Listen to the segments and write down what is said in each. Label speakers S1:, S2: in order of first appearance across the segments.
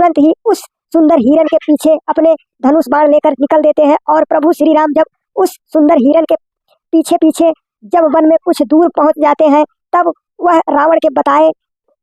S1: तुरंत ही उस सुंदर हिरण के पीछे अपने धनुष बाण लेकर निकल देते हैं। और प्रभु श्री राम जब उस सुंदर हिरण के पीछे पीछे जब वन में कुछ दूर पहुंच जाते हैं, तब वह रावण के बताए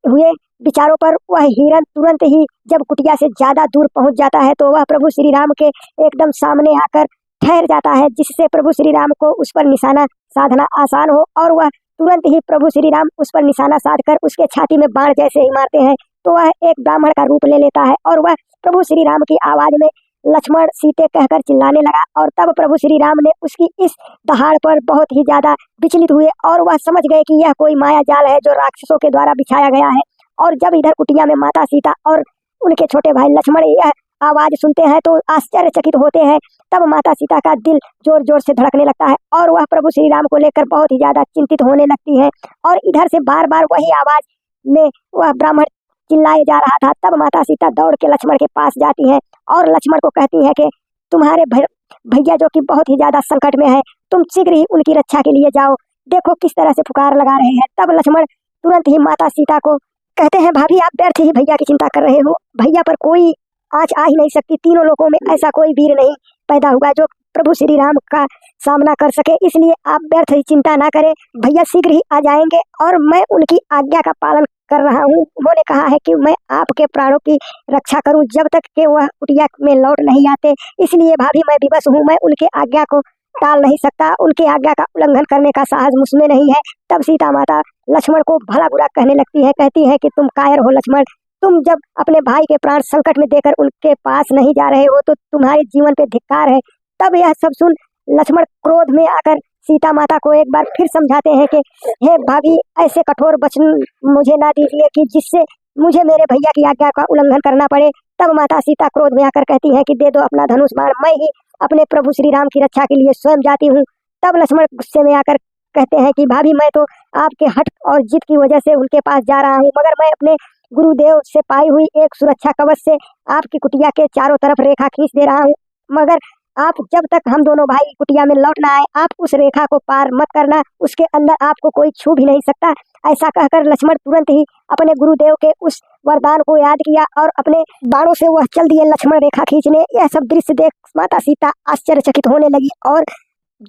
S1: हुए विचारों पर वह हिरण तुरंत ही जब कुटिया से ज्यादा दूर पहुंच जाता है, तो वह प्रभु श्री राम के एकदम सामने आकर ठहर जाता है, जिससे प्रभु श्री राम को उस पर निशाना साधना आसान हो। और वह तुरंत ही प्रभु श्री राम उस पर निशाना साध कर उसके छाती में बाण जैसे ही मारते हैं, तो वह एक ब्राह्मण का रूप ले लेता है और वह प्रभु श्री राम की आवाज में लक्ष्मण सीते कहकर चिल्लाने लगा। और तब प्रभु श्री राम ने उसकी इस दहाड़ पर बहुत ही ज्यादा विचलित हुए और वह समझ गए कि यह कोई माया जाल है जो राक्षसों के द्वारा बिछाया गया है। और जब इधर कुटिया में माता सीता और उनके छोटे भाई लक्ष्मण यह आवाज सुनते हैं तो आश्चर्यचकित होते हैं। तब माता सीता का दिल जोर जोर से धड़कने लगता है और वह प्रभु श्री राम को लेकर बहुत ही ज्यादा चिंतित होने लगती है। और इधर से बार बार वही आवाज में वह ब्राह्मण चिल्लाए जा रहा था। तब माता सीता दौड़ के लक्ष्मण के पास जाती है और लक्ष्मण को कहती है कि तुम्हारे भैया जो कि बहुत ही ज्यादा संकट में है, तुम शीघ्र ही उनकी रक्षा के लिए जाओ, देखो किस तरह से पुकार लगा रहे हैं। तब लक्ष्मण तुरंत ही माता सीता को कहते हैं, भाभी आप व्यर्थ ही भैया की चिंता कर रहे हो, भैया पर कोई आँच आ ही नहीं सकती, तीनों लोगों में ऐसा कोई वीर नहीं पैदा हुआ जो प्रभु श्री राम का सामना कर सके, इसलिए आप व्यर्थ ही चिंता ना करें, भैया शीघ्र ही आ जाएंगे और मैं उनकी आज्ञा का पालन कर रहा हूँ। उन्होंने कहा है कि मैं आपके प्राणों की रक्षा करूं जब तक कि वह कुटिया में लौट नहीं आते, इसलिए भाभी मैं विवश हूँ, मैं उनके आज्ञा को टाल नहीं सकता, उनके आज्ञा का उल्लंघन करने का साहस मुझमें नहीं है। तब सीता माता लक्ष्मण को भला बुरा कहने लगती है, कहती है कि तुम कायर हो लक्ष्मण, तुम जब अपने भाई के प्राण संकट में देकर उनके पास नहीं जा रहे हो तो तुम्हारे जीवन पे धिक्कार है। तब यह सब सुन लक्ष्मण क्रोध में आकर सीता माता को एक बार फिर समझाते हैं कि हे भाभी ऐसे कठोर वचन मुझे ना दीजिए कि जिससे मुझे मेरे भैया की आज्ञा का उल्लंघन करना पड़े। तब माता सीता क्रोध में आकर कहती है कि दे दो अपना धनुष बाण, मैं ही अपने प्रभु श्री राम की रक्षा के लिए स्वयं जाती हूँ। तब लक्ष्मण गुस्से में आकर कहते हैं कि भाभी मैं तो आपके हट और जिद की वजह से उनके पास जा रहा हूँ, मगर मैं अपने गुरुदेव से पाई हुई एक सुरक्षा कवच से आपकी कुटिया के चारों तरफ रेखा खींच दे रहा हूँ, मगर आप जब तक हम दोनों भाई कुटिया में लौट ना आए आप उस रेखा को पार मत करना, उसके अंदर आपको कोई छू भी नहीं सकता। ऐसा कहकर लक्ष्मण तुरंत ही अपने गुरुदेव के उस वरदान को याद किया और अपने बाणों से वह चल दिए लक्ष्मण रेखा खींचने। यह सब दृश्य देख माता सीता आश्चर्यचकित होने लगी और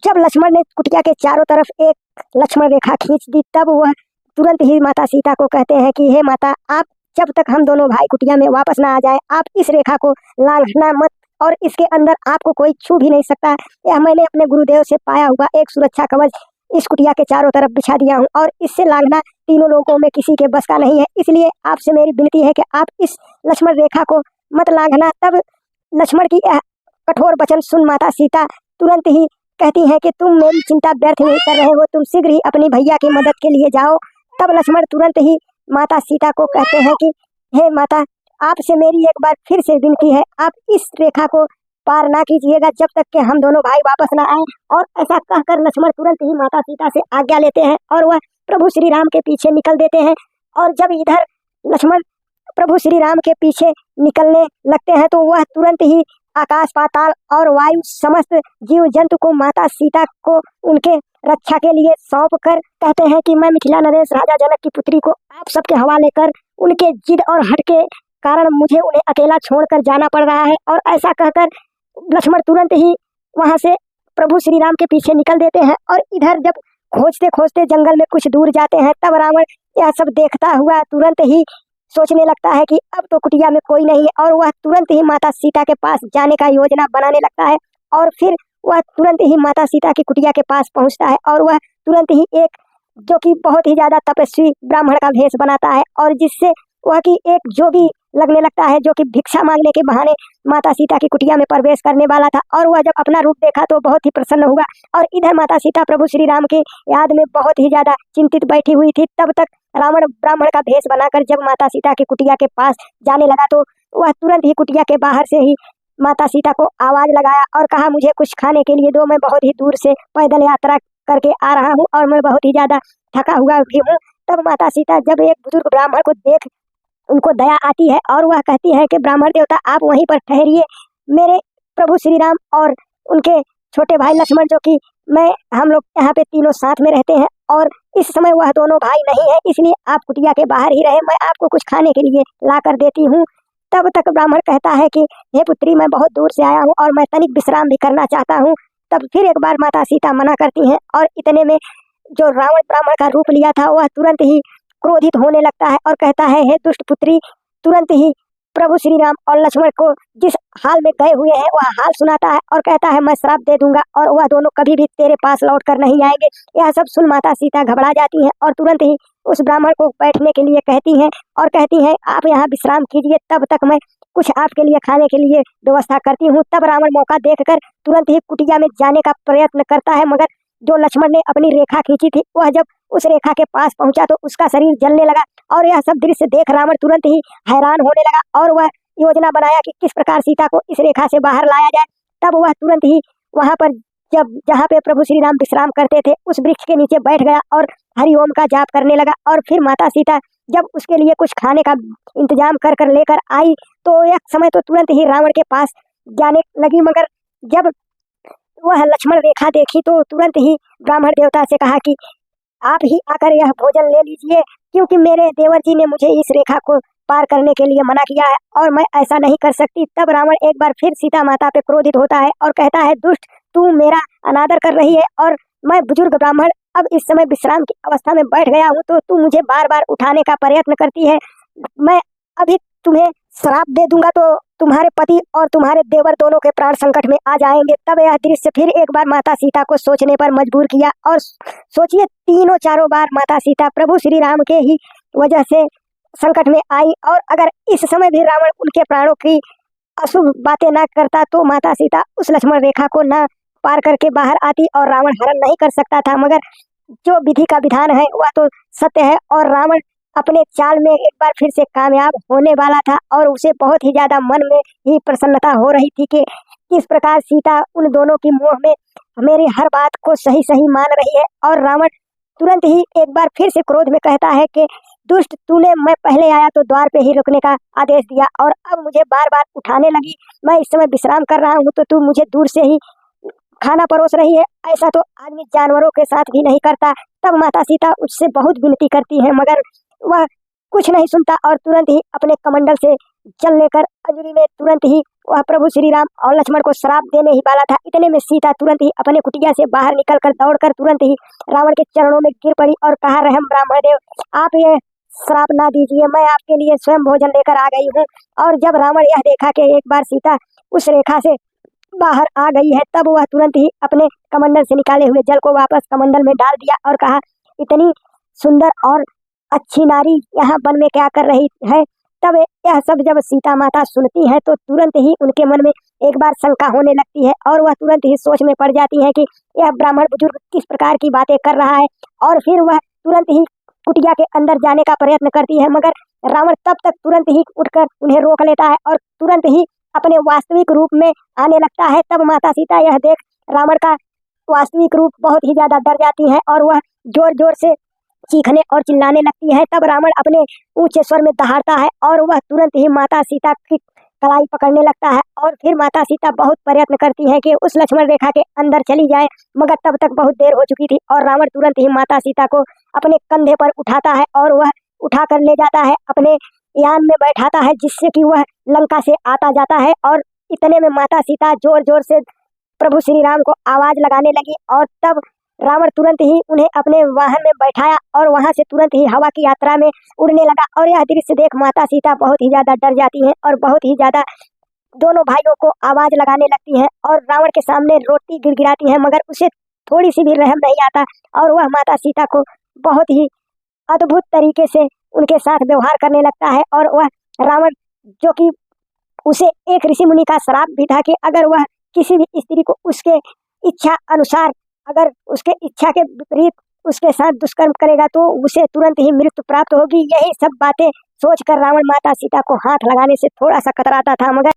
S1: जब लक्ष्मण ने कुटिया के चारों तरफ एक लक्ष्मण रेखा खींच दी, तब वह तुरंत ही माता सीता को कहते हैं कि हे माता, आप जब तक हम दोनों भाई कुटिया में वापस ना आ जाए आप इस रेखा को लांघना मत और इसके अंदर आपको कोई छू भी नहीं सकता। यह मैंने अपने गुरुदेव से पाया हुआ एक सुरक्षा कवच इस कुटिया के चारों तरफ बिछा दिया हूँ और इससे लांघना तीनों लोगों में किसी के बस का नहीं है, इसलिए आपसे मेरी विनती है कि आप इस लक्ष्मण रेखा को मत लांघना। तब लक्ष्मण की यह कठोर वचन सुन माता सीता तुरंत ही कहती है कि तुम मेरी चिंता व्यर्थ नहीं कर रहे हो, तुम शीघ्र ही अपनी भैया की मदद के लिए जाओ। तब लक्ष्मण तुरंत ही माता सीता को कहते हैं कि हे माता, आपसे मेरी एक बार फिर से विनती है, आप इस रेखा को पार ना कीजिएगा जब तक कि हम दोनों भाई वापस ना आए। और ऐसा कहकर लक्ष्मण तुरंत ही माता सीता से आज्ञा लेते हैं और वह प्रभु श्री राम के पीछे निकल देते हैं। और जब इधर लक्ष्मण प्रभु श्री राम के पीछे निकलने लगते हैं तो वह तुरंत ही आकाश पाताल और वायु समस्त जीव जंतु को माता सीता को उनके रक्षा के लिए सौंप कर कहते हैं कि मैं मिथिला नरेश राजा जनक की पुत्री को आप सबके हवाले कर उनके जिद और हट के कारण मुझे उन्हें अकेला छोड़कर जाना पड़ रहा है। और ऐसा कहकर लक्ष्मण तुरंत ही वहां से प्रभु श्री राम के पीछे निकल देते हैं। और इधर जब खोजते खोजते जंगल में कुछ दूर जाते हैं तब रावण यह सब देखता हुआ तुरंत ही सोचने लगता है कि अब तो कुटिया में कोई नहीं है और वह तुरंत ही माता सीता के पास जाने का योजना बनाने लगता है। और फिर वह तुरंत ही माता सीता की कुटिया के पास पहुंचता है और वह तुरंत ही एक जो कि बहुत ही ज्यादा तपस्वी ब्राह्मण का भेष बनाता है और जिससे वह की एक जोगी लगने लगता है जो कि भिक्षा मांगने के बहाने माता सीता की कुटिया में प्रवेश करने वाला था। और वह जब अपना रूप देखा तो बहुत ही प्रसन्न हुआ और इधर माता सीता प्रभु श्री राम की याद में बहुत ही ज्यादा चिंतित बैठी हुई थी। तब तक रावण ब्राह्मण का भेष बनाकर जब माता सीता की कुटिया के पास जाने लगा तो वह तुरंत ही कुटिया के बाहर से ही माता सीता को आवाज लगाया और कहा, मुझे कुछ खाने के लिए दो, मैं बहुत ही दूर से पैदल यात्रा करके आ रहा हूँ और मैं बहुत ही ज्यादा थका हुआ भी हूँ। तब माता सीता जब एक बुजुर्ग ब्राह्मण को देख उनको दया आती है और वह कहती है कि ब्राह्मण देवता आप वहीं पर ठहरिए, मेरे प्रभु श्री राम और उनके छोटे भाई लक्ष्मण जो कि हम लोग यहाँ पे तीनों साथ में रहते हैं और इस समय वह दोनों भाई नहीं है, इसलिए आप कुटिया के बाहर ही रहे, मैं आपको कुछ खाने के लिए ला कर देती हूँ। तब तक ब्राह्मण कहता है कि हे पुत्री, मैं बहुत दूर से आया हूँ और मैं तनिक विश्राम भी करना चाहता हूँ। तब फिर एक बार माता सीता मना करती हैं और इतने में जो रावण ब्राह्मण का रूप लिया था वह तुरंत ही क्रोधित होने लगता है और कहता है, हे दुष्ट पुत्री, तुरंत ही प्रभु श्री राम और लक्ष्मण को जिस हाल में गए हुए हैं वह हाल सुनाता है और कहता है, मैं श्राप दे दूंगा और वह दोनों कभी भी तेरे पास लौट कर नहीं आएंगे। यह सब सुन माता सीता घबरा जाती हैं और तुरंत ही उस ब्राह्मण को बैठने के लिए कहती हैं और कहती हैं, आप यहाँ विश्राम कीजिए, तब तक मैं कुछ आपके लिए खाने के लिए व्यवस्था करती हूँ। तब रावण मौका देखकर तुरंत ही कुटिया में जाने का प्रयत्न करता है, मगर जो लक्ष्मण ने अपनी रेखा खींची थी वह जब उस रेखा के पास पहुंचा तो उसका शरीर जलने लगा और यह सब दृश्य देख रावण तुरंत ही हैरान होने लगा और वह योजना बनाया कि किस प्रकार सीता को इस रेखा से बाहर लाया जाए। तब वह तुरंत ही वहां पर जहाँ पे प्रभु श्री राम विश्राम करते थे उस वृक्ष के नीचे बैठ गया और हरिओम का जाप करने लगा। और फिर माता सीता जब उसके लिए कुछ खाने का इंतजाम कर कर लेकर आई तो एक समय तो तुरंत ही रावण के पास जाने लगी, मगर जब वह लक्ष्मण रेखा देखी तो तुरंत ही ब्राह्मण देवता से कहा कि आप ही आकर यह भोजन ले लीजिए, क्योंकि मेरे देवर जी ने मुझे इस रेखा को पार करने के लिए मना किया है और मैं ऐसा नहीं कर सकती। तब रावण एक बार फिर सीता माता पे क्रोधित होता है और कहता है, दुष्ट, तू मेरा अनादर कर रही है और मैं बुजुर्ग ब्राह्मण अब इस समय विश्राम की अवस्था में बैठ गया हूँ तो तू मुझे बार बार उठाने का प्रयत्न करती है। मैं अभी तुम्हें श्राप दे दूंगा तो तुम्हारे पति और तुम्हारे देवर दोनों के प्राण संकट में आ जाएंगे। तब यह दृश्य फिर एक बार माता सीता को सोचने पर मजबूर किया और सोचिए तीनों चारों बार माता सीता प्रभु श्री राम के ही वजह से संकट में आई और अगर इस समय भी रावण उनके प्राणों की अशुभ बातें ना करता तो माता सीता उस लक्ष्मण रेखा को ना पार करके बाहर आती और रावण हरण नहीं कर सकता था। मगर जो विधि का विधान है वह तो सत्य है और रावण अपने चाल में एक बार फिर से कामयाब होने वाला था और उसे बहुत ही ज्यादा मन में ही प्रसन्नता हो रही थी कि किस प्रकार सीता उन दोनों की मोह में मेरी हर बात को सही सही मान रही है। और रावण तुरंत ही एक बार फिर से क्रोध में कहता है कि दुष्ट, तूने मैं पहले आया तो द्वार पे ही रुकने का आदेश दिया और अब मुझे बार बार उठाने लगी। मैं इस समय विश्राम कर रहा हूँ तो तू मुझे दूर से ही खाना परोस रही है। ऐसा तो आदमी जानवरों के साथ भी नहीं करता। तब माता सीता उससे बहुत विनती करती है मगर वह कुछ नहीं सुनता और तुरंत ही अपने कमंडल से जल लेकर अंजलि में तुरंत ही वह प्रभु श्री राम और लक्ष्मण को श्राप देने ही वाला था। इतने में सीता तुरंत ही अपने कुटिया से बाहर निकलकर दौड़कर तुरंत ही रावण के चरणों में गिर पड़ी और कहा, रहम ब्राह्मण देव, आप ये श्राप ना दीजिए, मैं आपके लिए स्वयं भोजन लेकर आ गई हूँ। और जब रावण यह देखा कि एक बार सीता उस रेखा से बाहर आ गई है तब वह तुरंत ही अपने कमंडल से निकाले हुए जल को वापस कमंडल में डाल दिया और कहा, इतनी सुंदर और अच्छी नारी यहाँ वन में क्या कर रही है। तब यह सब जब सीता माता सुनती है तो तुरंत ही उनके मन में एक बार शंका होने लगती है और वह तुरंत ही सोच में पड़ जाती है कि यह ब्राह्मण बुजुर्ग किस प्रकार की बातें कर रहा है। और फिर वह तुरंत ही कुटिया के अंदर जाने का प्रयत्न करती है मगर रावण तब तक तुरंत ही उठकर उन्हें रोक लेता है और तुरंत ही अपने वास्तविक रूप में आने लगता है। तब माता सीता यह देख रावण का वास्तविक रूप बहुत ही ज्यादा डर जाती है और वह जोर जोर से चीखने और चिल्लाने लगती है। तब रावण अपने ऊंचे स्वर में दहाड़ता है और वह तुरंत ही माता सीता की कलाई पकड़ने लगता है और फिर माता सीता बहुत प्रयत्न करती है कि उस लक्ष्मण रेखा के अंदर चली जाए मगर तब तक बहुत देर हो चुकी थी और रावण तुरंत ही माता सीता को अपने कंधे पर उठाता है और वह उठा कर ले जाता है, अपने यान में बैठाता है जिससे कि वह लंका से आता जाता है। और इतने में माता सीता जोर जोर से प्रभु श्री राम को आवाज लगाने लगी और तब रावण तुरंत ही उन्हें अपने वाहन में बैठाया और वहां से तुरंत ही हवा की यात्रा में उड़ने लगा। और यह दृश्य देख माता सीता बहुत ही ज्यादा डर जाती हैं और बहुत ही ज्यादा दोनों भाइयों को आवाज लगाने लगती हैं और रावण के सामने रोटी गिड़गिड़ाती हैं मगर उसे थोड़ी सी भी रहम नहीं आता और वह माता सीता को बहुत ही अद्भुत तरीके से उनके साथ व्यवहार करने लगता है। और वह रावण, जो कि उसे एक ऋषि मुनि का श्राप भी था कि अगर वह किसी भी स्त्री को उसके इच्छा अनुसार, अगर उसके इच्छा के विपरीत उसके साथ दुष्कर्म करेगा तो उसे तुरंत ही मृत्यु प्राप्त होगी। यही सब बातें सोचकर रावण माता सीता को हाथ लगाने से थोड़ा सा कतराता था मगर